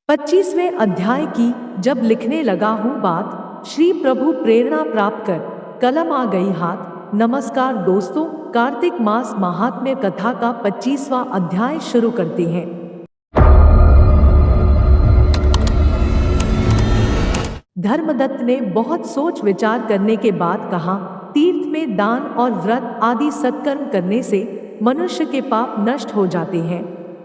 25वें अध्याय की। जब लिखने लगा हूँ बात, श्री प्रभु प्रेरणा प्राप्त कर कलम आ गई हाथ। नमस्कार दोस्तों, कार्तिक मास महात्म्य कथा का 25वां अध्याय शुरू करते हैं। धर्मदत्त ने बहुत सोच विचार करने के बाद कहा, तीर्थ में दान और व्रत आदि सत्कर्म करने से मनुष्य के पाप नष्ट हो जाते हैं,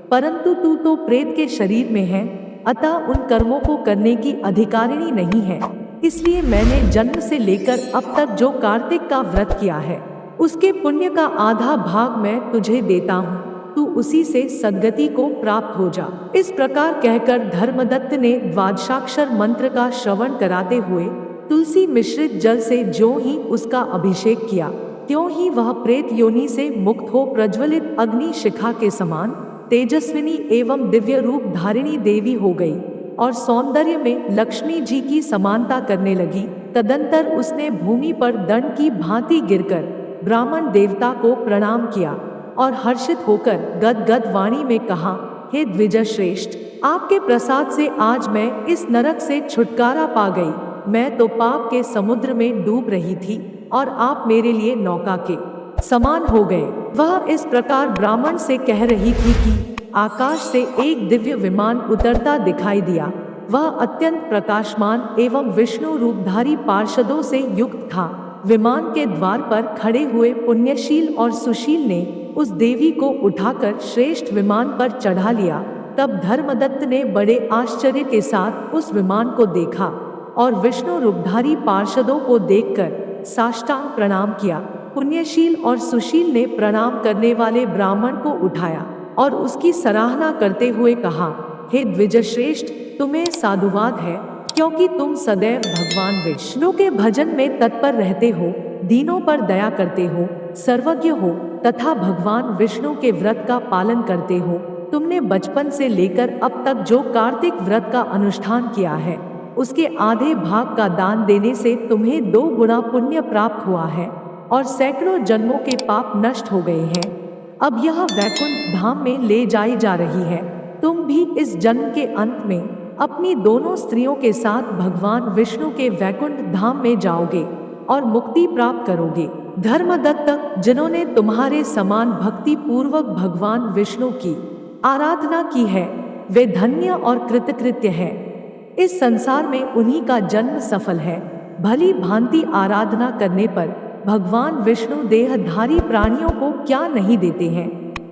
परंतु तू तो प्रेत के शरीर में है, अतः उन कर्मों को करने की अधिकारिणी नहीं है। इसलिए मैंने जन्म से लेकर अब तक जो कार्तिक का व्रत किया है, उसके पुण्य का आधा भाग मैं तुझे देता हूँ, तू उसी से सद्गति को प्राप्त हो जा। इस प्रकार कहकर धर्मदत्त ने द्वादशाक्षर मंत्र का श्रवण कराते हुए तुलसी मिश्रित जल से ज्यों ही उसका अभिषेक किया, त्यों ही वह प्रेत योनि से मुक्त हो प्रज्वलित अग्नि शिखा के समान तेजस्विनी एवं दिव्य रूप धारिणी देवी हो गई और सौंदर्य में लक्ष्मी जी की समानता करने लगी। तदंतर उसने भूमि पर दंड की भांति गिरकर ब्राह्मण देवता को प्रणाम किया और हर्षित होकर गदगद वाणी में कहा, हे द्विज श्रेष्ठ, आपके प्रसाद से आज मैं इस नरक से छुटकारा पा गई। मैं तो पाप के समुद्र में डूब रही थी और आप मेरे लिए नौका के समान हो गए। वह इस प्रकार ब्राह्मण से कह रही थी कि आकाश से एक दिव्य विमान उतरता दिखाई दिया। वह अत्यंत प्रकाशमान एवं विष्णु रूपधारी पार्षदों से युक्त था। विमान के द्वार पर खड़े हुए पुण्यशील और सुशील ने उस देवी को उठाकर श्रेष्ठ विमान पर चढ़ा लिया। तब धर्मदत्त ने बड़े आश्चर्य के साथ उस विमान को देखा और विष्णु रूपधारी पार्षदों को देखकर साष्टांग प्रणाम किया। पुण्यशील और सुशील ने प्रणाम करने वाले ब्राह्मण को उठाया और उसकी सराहना करते हुए कहा, हे द्विजश्रेष्ठ, तुम्हें साधुवाद है, क्योंकि तुम सदैव भगवान विष्णु के भजन में तत्पर रहते हो, दीनों पर दया करते हो, सर्वज्ञ हो तथा भगवान विष्णु के व्रत का पालन करते हो। तुमने बचपन से लेकर अब तक जो कार्तिक व्रत का अनुष्ठान किया है, उसके आधे भाग का दान देने से तुम्हें 2 गुना पुण्य प्राप्त हुआ है और सैकड़ों जन्मों के पाप नष्ट हो गए हैं। अब यह वैकुंठ धाम में ले जाई जा रही है। तुम भी इस जन्म के अंत में अपनी दोनों स्त्रियों के साथ भगवान विष्णु के वैकुंठ धाम में जाओगे और मुक्ति प्राप्त करोगे। धर्मदत्त, जिन्होंने तुम्हारे समान भक्ति पूर्वक भगवान विष्णु की आराधना की है, वे धन्य और कृतकृत्य है। इस संसार में उन्हीं का जन्म सफल है। भली भांति आराधना करने पर भगवान विष्णु देहधारी प्राणियों को क्या नहीं देते हैं।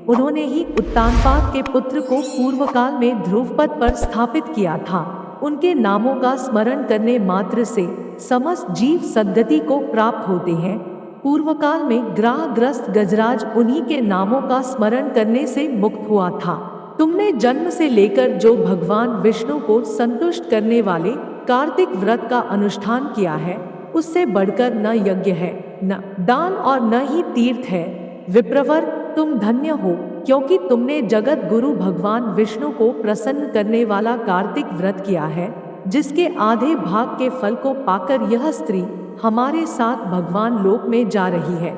उन्होंने ही उत्तानपाद के पुत्र को पूर्व काल में ध्रुवपद पर स्थापित किया था। उनके नामों का स्मरण करने मात्र से समस्त जीव सद्गति को प्राप्त होते हैं। पूर्व काल में ग्रहग्रस्त गजराज उन्हीं के नामों का स्मरण करने से मुक्त हुआ था। तुमने जन्म से लेकर जो भगवान विष्णु को संतुष्ट करने वाले कार्तिक व्रत का अनुष्ठान किया है, उससे बढ़कर न यज्ञ है, न दान और न ही तीर्थ है। विप्रवर, तुम धन्य हो, क्योंकि तुमने जगत गुरु भगवान विष्णु को प्रसन्न करने वाला कार्तिक व्रत किया है, जिसके आधे भाग के फल को पाकर यह स्त्री हमारे साथ भगवान लोक में जा रही है।